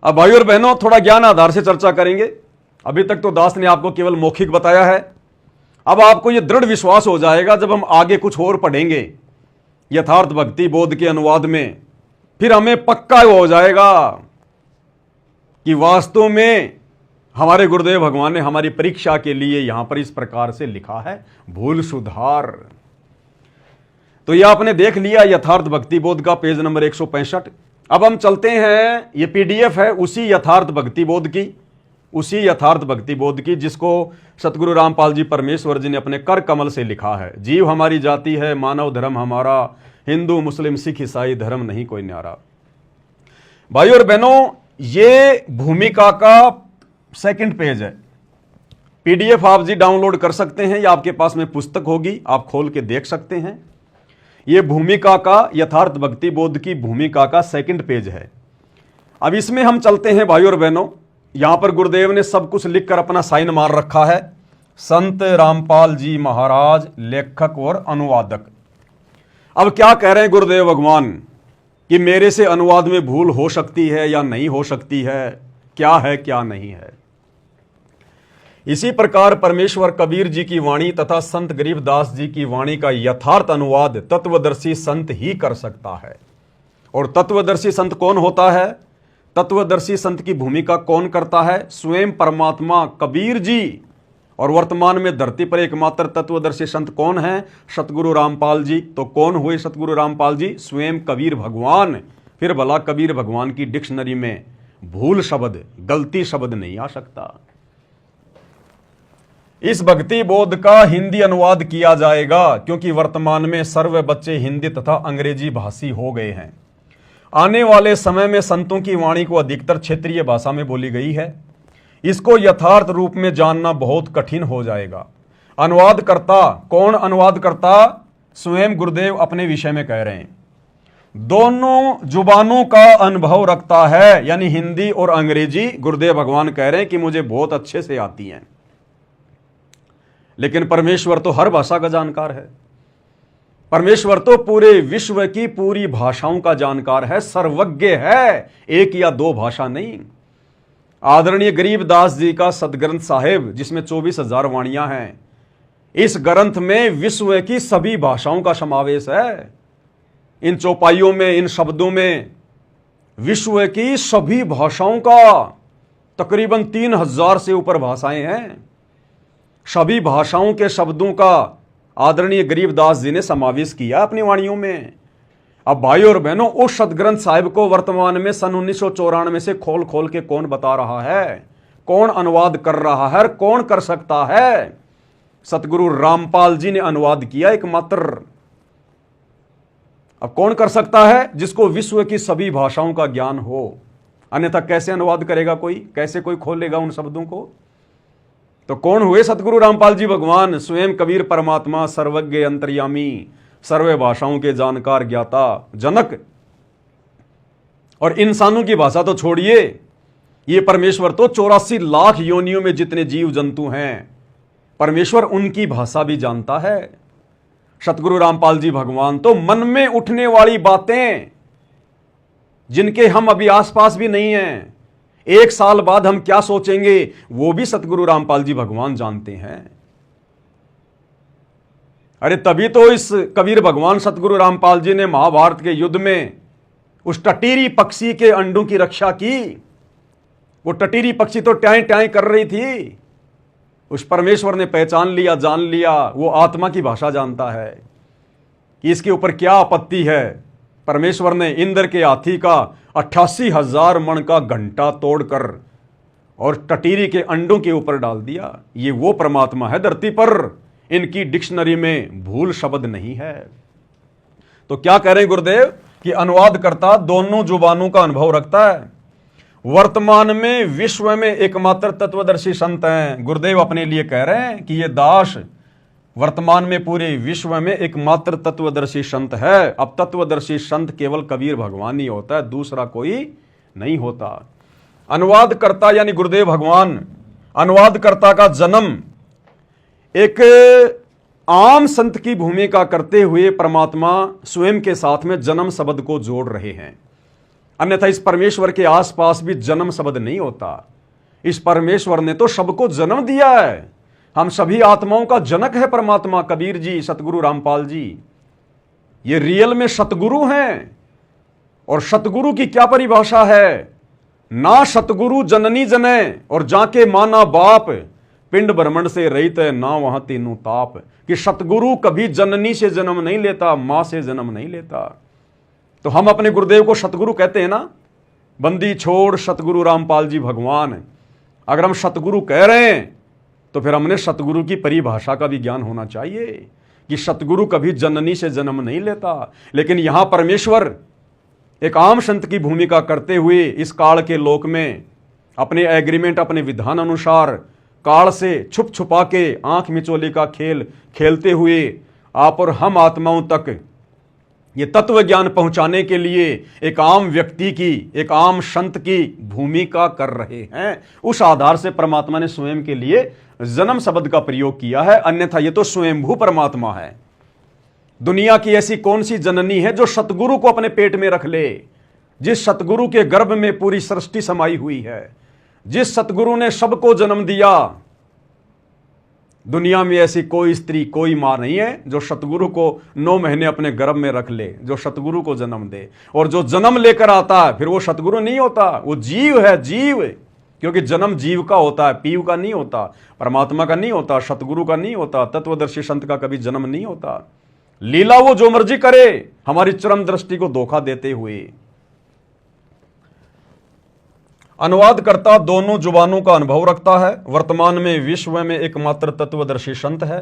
अब भाई और बहनों, थोड़ा ज्ञान आधार से चर्चा करेंगे। अभी तक तो दास ने आपको केवल मौखिक बताया है। अब आपको यह दृढ़ विश्वास हो जाएगा जब हम आगे कुछ और पढ़ेंगे यथार्थ भक्ति बोध के अनुवाद में, फिर हमें पक्का हो जाएगा कि वास्तव में हमारे गुरुदेव भगवान ने हमारी परीक्षा के लिए यहां पर इस प्रकार से लिखा है, भूल सुधार। तो यह आपने देख लिया यथार्थ भक्ति बोध का पेज नंबर 165। अब हम चलते हैं, ये पीडीएफ है उसी यथार्थ भक्ति बोध की, जिसको सतगुरु रामपाल जी परमेश्वर जी ने अपने कर कमल से लिखा है। जीव हमारी जाति है, मानव धर्म हमारा, हिंदू मुस्लिम सिख ईसाई धर्म नहीं कोई न्यारा। भाई और बहनों, ये भूमिका का सेकंड पेज है। पीडीएफ आप जी डाउनलोड कर सकते हैं या आपके पास में पुस्तक होगी, आप खोल के देख सकते हैं। यह भूमिका का, यथार्थ भक्ति बोध की भूमिका का सेकंड पेज है। अब इसमें हम चलते हैं भाई और बहनों। यहां पर गुरुदेव ने सब कुछ लिखकर अपना साइन मार रखा है, संत रामपाल जी महाराज, लेखक और अनुवादक। अब क्या कह रहे हैं गुरुदेव भगवान कि मेरे से अनुवाद में भूल हो सकती है या नहीं हो सकती है, क्या है क्या नहीं है। इसी प्रकार परमेश्वर कबीर जी की वाणी तथा संत गरीबदास जी की वाणी का यथार्थ अनुवाद तत्वदर्शी संत ही कर सकता है। और तत्वदर्शी संत कौन होता है? तत्वदर्शी संत की भूमिका कौन करता है? स्वयं परमात्मा कबीर जी। और वर्तमान में धरती पर एकमात्र तत्वदर्शी संत कौन है? सतगुरु रामपाल जी। तो कौन हुए सतगुरु रामपाल जी? स्वयं कबीर भगवान। फिर भला कबीर भगवान की डिक्शनरी में भूल शब्द, गलती शब्द नहीं आ सकता। इस भक्ति बोध का हिंदी अनुवाद किया जाएगा, क्योंकि वर्तमान में सर्व बच्चे हिंदी तथा अंग्रेजी भाषी हो गए हैं। आने वाले समय में संतों की वाणी को अधिकतर क्षेत्रीय भाषा में बोली गई है। इसको यथार्थ रूप में जानना बहुत कठिन हो जाएगा। अनुवादकर्ता कौन? अनुवादकर्ता स्वयं गुरुदेव अपने विषय में कह रहे हैं, दोनों जुबानों का अनुभव रखता है, यानी हिंदी और अंग्रेजी। गुरुदेव भगवान कह रहे हैं कि मुझे बहुत अच्छे से आती हैं। लेकिन परमेश्वर तो हर भाषा का जानकार है। परमेश्वर तो पूरे विश्व की पूरी भाषाओं का जानकार है, सर्वज्ञ है, एक या दो भाषा नहीं। आदरणीय गरीबदास जी का सदग्रंथ साहिब, जिसमें 24,000 वाणियां हैं, इस ग्रंथ में विश्व की सभी भाषाओं का समावेश है। इन चौपाइयों में, इन शब्दों में विश्व की सभी भाषाओं का, तकरीबन 3,000 से ऊपर भाषाएं हैं। सभी भाषाओं के शब्दों का आदरणीय गरीबदास जी ने समावेश किया अपनी वाणियों में। अब भाई और बहनों, उस सदग्रंथ साहिब को वर्तमान में सन 1994 से खोल खोल के कौन बता रहा है, कौन अनुवाद कर रहा है, कौन कर सकता है? सतगुरु रामपाल जी ने अनुवाद किया एकमात्र। अब कौन कर सकता है? जिसको विश्व की सभी भाषाओं का ज्ञान हो, अन्यथा कैसे अनुवाद करेगा कोई? कैसे कोई खोलेगा उन शब्दों को? तो कौन हुए सतगुरु रामपाल जी भगवान? स्वयं कबीर परमात्मा, सर्वज्ञ अंतर्यामी, सर्व भाषाओं के जानकार, ज्ञाता, जनक। और इंसानों की भाषा तो छोड़िए, ये परमेश्वर तो 84 लाख योनियों में जितने जीव जंतु हैं, परमेश्वर उनकी भाषा भी जानता है। सतगुरु रामपाल जी भगवान तो मन में उठने वाली बातें, जिनके हम अभी आसपास भी नहीं हैं, 1 साल बाद हम क्या सोचेंगे, वो भी सतगुरु रामपाल जी भगवान जानते हैं। अरे तभी तो इस कबीर भगवान सतगुरु रामपाल जी ने महाभारत के युद्ध में उस टटीरी पक्षी के अंडों की रक्षा की। वो टटीरी पक्षी तो ट्याई ट्याई कर रही थी, उस परमेश्वर ने पहचान लिया, जान लिया, वो आत्मा की भाषा जानता है कि इसके ऊपर क्या आपत्ति है। परमेश्वर ने इंद्र के हाथी का 88,000 मण का घंटा तोड़कर और टटीरी के अंडों के ऊपर डाल दिया। ये वो परमात्मा है धरती पर, इनकी डिक्शनरी में भूल शब्द नहीं है। तो क्या कह रहे हैं गुरुदेव कि अनुवादकर्ता दोनों जुबानों का अनुभव रखता है। वर्तमान में विश्व में एकमात्र तत्वदर्शी संत हैं। गुरुदेव अपने लिए कह रहे हैं कि ये दास वर्तमान में पूरे विश्व में एकमात्र तत्वदर्शी संत है। अब तत्वदर्शी संत केवल कबीर भगवान ही होता है, दूसरा कोई नहीं होता। अनुवादकर्ता यानी गुरुदेव भगवान, अनुवादकर्ता का जन्म एक आम संत की भूमिका करते हुए परमात्मा स्वयं के साथ में जन्म शब्द को जोड़ रहे हैं। अन्यथा इस परमेश्वर के आसपास भी जन्म शब्द नहीं होता। इस परमेश्वर ने तो सबको जन्म दिया है। हम सभी आत्माओं का जनक है परमात्मा। कबीर जी, सतगुरु रामपाल जी, ये रियल में सतगुरु हैं। और सतगुरु की क्या परिभाषा है? ना सतगुरु जननी जने और जाके माना बाप, पिंड ब्रह्मंड से रहित है ना वहां तीनों ताप। कि सतगुरु कभी जननी से जन्म नहीं लेता, मां से जन्म नहीं लेता। तो हम अपने गुरुदेव को सतगुरु कहते हैं ना। बंदी छोड़ सतगुरु रामपाल जी भगवान। अगर हम सतगुरु कह रहे हैं तो फिर हमने सतगुरु की परिभाषा का भी ज्ञान होना चाहिए कि सतगुरु कभी जननी से जन्म नहीं लेता। लेकिन यहां परमेश्वर एक आम संत की भूमिका करते हुए इस काल के लोक में अपने एग्रीमेंट, अपने विधान अनुसार काल से छुप छुपा के आंख मिचोली का खेल खेलते हुए आप और हम आत्माओं तक ये तत्व ज्ञान पहुंचाने के लिए एक आम व्यक्ति की, एक आम संत की भूमिका कर रहे हैं। उस आधार से परमात्मा ने स्वयं के लिए जन्म शब्द का प्रयोग किया है। अन्यथा ये तो स्वयंभू परमात्मा है। दुनिया की ऐसी कौन सी जननी है जो सतगुरु को अपने पेट में रख ले? जिस सतगुरु के गर्भ में पूरी सृष्टि समाई हुई है, जिस सतगुरु ने सबको जन्म दिया, दुनिया में ऐसी कोई स्त्री, कोई मां नहीं है जो सतगुरु को 9 महीने अपने गर्भ में रख ले, जो सतगुरु को जन्म दे। और जो जन्म लेकर आता है फिर वो सतगुरु नहीं होता, वो जीव है, जीव। क्योंकि जन्म जीव का होता है, पीव का नहीं होता, परमात्मा का नहीं होता, सतगुरु का नहीं होता, तत्वदर्शी संत का कभी जन्म नहीं होता। लीला वो जो मर्जी करे हमारी चरम दृष्टि को धोखा देते हुए। अनुवादकर्ता दोनों जुबानों का अनुभव रखता है। वर्तमान में विश्व में एकमात्र तत्वदर्शी संत है।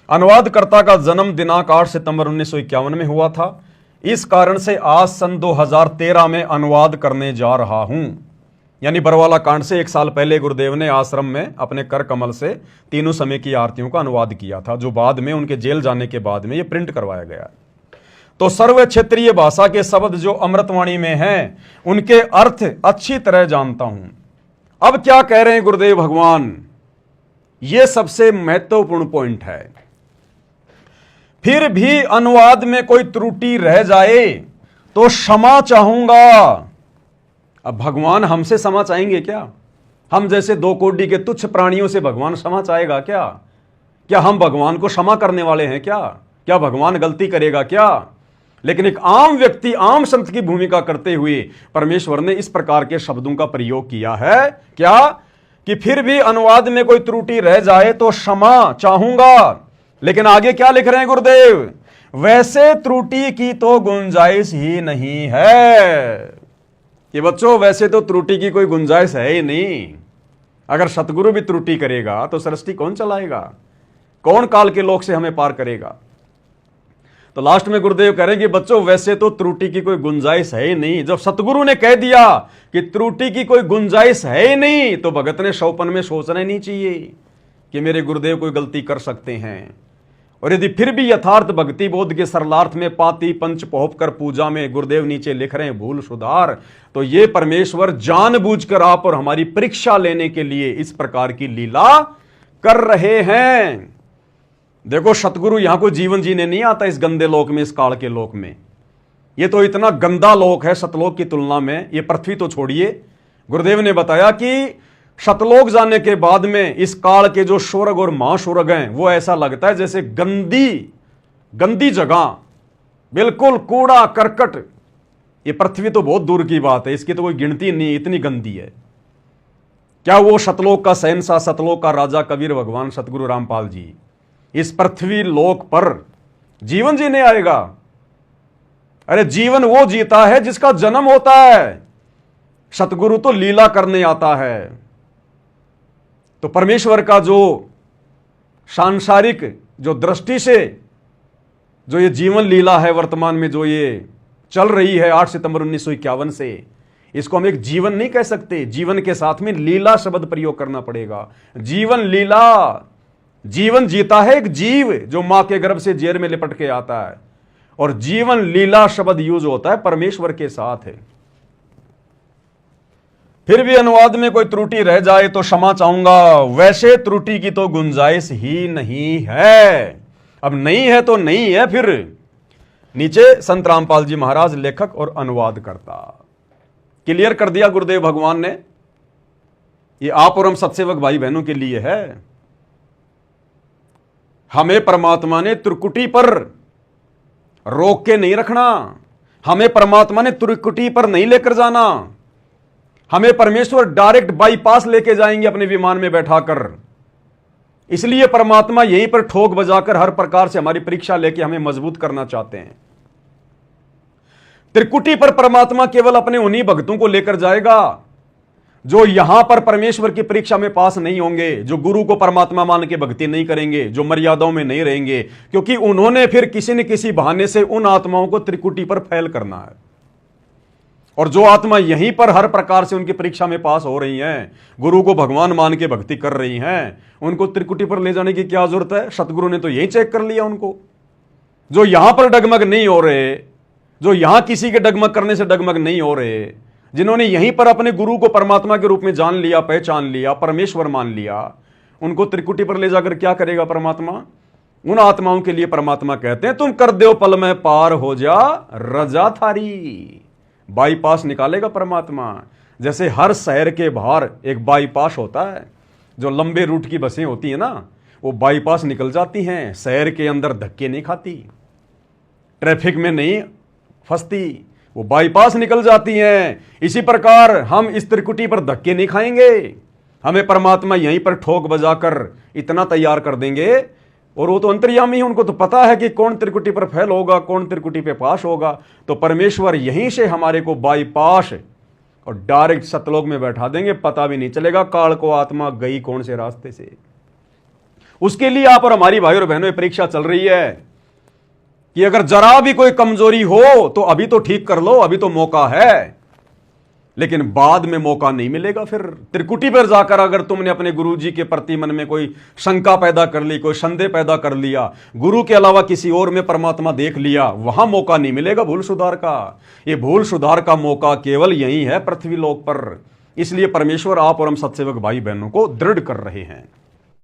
अनुवादकर्ता का जन्म दिनांक 8 सितंबर 1951 में हुआ था। इस कारण से आज सन 2013 में अनुवाद करने जा रहा हूं। यानी बरवाला कांड से 1 साल पहले गुरुदेव ने आश्रम में अपने कर कमल से तीनों समय की आरतियों का अनुवाद किया था, जो बाद में उनके जेल जाने के बाद में ये प्रिंट करवाया गया। तो सर्व क्षेत्रीय भाषा के शब्द जो अमृतवाणी में हैं, उनके अर्थ अच्छी तरह जानता हूं। अब क्या कह रहे हैं गुरुदेव भगवान, यह सबसे महत्वपूर्ण पॉइंट है। फिर भी अनुवाद में कोई त्रुटि रह जाए तो क्षमा चाहूंगा। अब भगवान हमसे क्षमा चाहेंगे क्या? हम जैसे 2 कोड़ी के तुच्छ प्राणियों से भगवान क्षमा चाहेगा क्या? क्या हम भगवान को क्षमा करने वाले हैं क्या? क्या भगवान गलती करेगा क्या? लेकिन एक आम व्यक्ति, आम संत की भूमिका करते हुए परमेश्वर ने इस प्रकार के शब्दों का प्रयोग किया है। क्या? कि फिर भी अनुवाद में कोई त्रुटि रह जाए तो क्षमा चाहूंगा। लेकिन आगे क्या लिख रहे हैं गुरुदेव? वैसे त्रुटि की तो गुंजाइश ही नहीं है। कि बच्चों, वैसे तो त्रुटि की कोई गुंजाइश है ही नहीं। अगर सतगुरु भी त्रुटि करेगा तो सृष्टि कौन चलाएगा? कौन काल के लोक से हमें पार करेगा? तो लास्ट में गुरुदेव करेंगे, बच्चों वैसे तो त्रुटि की कोई गुंजाइश है ही नहीं। जब सतगुरु ने कह दिया कि त्रुटि की कोई गुंजाइश है ही नहीं, तो भगत ने सौपन में सोचना ही नहीं चाहिए कि मेरे गुरुदेव कोई गलती कर सकते हैं। और यदि फिर भी यथार्थ भक्ति बोध के सरलार्थ में पाती पंच पोहप कर पूजा में गुरुदेव नीचे लिख रहे हैं भूल सुधार, तो ये परमेश्वर जानबूझकर आप और हमारी परीक्षा लेने के लिए इस प्रकार की लीला कर रहे हैं। देखो, सतगुरु यहां कोई जीवन जीने नहीं आता इस गंदे लोक में, इस काल के लोक में। ये तो इतना गंदा लोक है सतलोक की तुलना में। ये पृथ्वी तो छोड़िए, गुरुदेव ने बताया कि सतलोक जाने के बाद में इस काल के जो स्वर्ग और महास्वर्ग हैं, वो ऐसा लगता है जैसे गंदी जगह, बिल्कुल कूड़ा करकट। ये पृथ्वी तो बहुत दूर की बात है, इसकी तो कोई गिनती नहीं, इतनी गंदी है। क्या वो सतलोक का शहंशाह, सतलोक का राजा कबीर भगवान सतगुरु रामपाल जी इस पृथ्वी लोक पर जीवन जीने आएगा? अरे जीवन वो जीता है जिसका जन्म होता है। सतगुरु तो लीला करने आता है। तो परमेश्वर का जो सांसारिक जो दृष्टि से जो ये जीवन लीला है वर्तमान में जो ये चल रही है 8 सितंबर 1951 से, इसको हम एक जीवन नहीं कह सकते। जीवन के साथ में लीला शब्द प्रयोग करना पड़ेगा। जीवन लीला, जीवन जीता है एक जीव जो मां के गर्भ से जेर में लिपट के आता है, और जीवन लीला शब्द यूज होता है परमेश्वर के साथ है। फिर भी अनुवाद में कोई त्रुटि रह जाए तो क्षमा चाहूंगा। वैसे त्रुटि की तो गुंजाइश ही नहीं है। अब नहीं है तो नहीं है। फिर नीचे संत रामपाल जी महाराज लेखक और अनुवाद करता। क्लियर कर दिया गुरुदेव भगवान ने। ये आप और हम सत्सेवक भाई बहनों के लिए है। हमें परमात्मा ने त्रिकुटी पर रोक के नहीं रखना, हमें परमात्मा ने त्रिकुटी पर नहीं लेकर जाना, हमें परमेश्वर डायरेक्ट बाईपास लेके जाएंगे अपने विमान में बैठाकर। इसलिए परमात्मा यहीं पर ठोक बजाकर हर प्रकार से हमारी परीक्षा लेके हमें मजबूत करना चाहते हैं। त्रिकुटी पर परमात्मा केवल अपने उन्हीं भक्तों को लेकर जाएगा जो यहां पर परमेश्वर की परीक्षा में पास नहीं होंगे, जो गुरु को परमात्मा मान के भक्ति नहीं करेंगे, जो मर्यादाओं में नहीं रहेंगे, क्योंकि उन्होंने फिर किसी न किसी बहाने से उन आत्माओं को त्रिकुटी पर फैल करना है। और जो आत्मा यहीं पर हर प्रकार से उनकी परीक्षा में पास हो रही हैं, गुरु को भगवान मान के भक्ति कर रही हैं, उनको त्रिकुटी पर ले जाने की क्या जरूरत है? सतगुरु ने तो यही चेक कर लिया उनको। जो यहां पर डगमग नहीं हो रहे, जो यहां किसी के डगमग करने से डगमग नहीं हो रहे, जिन्होंने यहीं पर अपने गुरु को परमात्मा के रूप में जान लिया, पहचान लिया, परमेश्वर मान लिया, उनको त्रिकुटी पर ले जाकर क्या करेगा परमात्मा? उन आत्माओं के लिए परमात्मा कहते हैं, तुम कर दो पल में पार हो जा रजा थारी। बाईपास निकालेगा परमात्मा। जैसे हर शहर के बाहर एक बाईपास होता है, जो लंबे रूट की बसें होती हैं ना, वो बाईपास निकल जाती हैं, शहर के अंदर धक्के नहीं खाती, ट्रैफिक में नहीं फंसती, वो बाईपास निकल जाती हैं। इसी प्रकार हम इस त्रिकुटी पर धक्के नहीं खाएंगे, हमें परमात्मा यहीं पर ठोक बजाकर इतना तैयार कर देंगे। और वो तो अंतर्यामी है, उनको तो पता है कि कौन त्रिकुटी पर फेल होगा, कौन त्रिकुटी पे पास होगा। तो परमेश्वर यहीं से हमारे को बाईपास और डायरेक्ट सतलोक में बैठा देंगे, पता भी नहीं चलेगा काल को आत्मा गई कौन से रास्ते से। उसके लिए आप और हमारी भाई और बहनों परीक्षा चल रही है कि अगर जरा भी कोई कमजोरी हो तो अभी तो ठीक कर लो, अभी तो मौका है, लेकिन बाद में मौका नहीं मिलेगा। फिर त्रिकुटी पर जाकर अगर तुमने अपने गुरु जी के प्रति मन में कोई शंका पैदा कर ली, कोई संदेह पैदा कर लिया, गुरु के अलावा किसी और में परमात्मा देख लिया, वहां मौका नहीं मिलेगा भूल सुधार का। ये भूल सुधार का मौका केवल यही है पृथ्वी लोक पर। इसलिए परमेश्वर आप और हम सत्सेवक भाई बहनों को दृढ़ कर रहे हैं।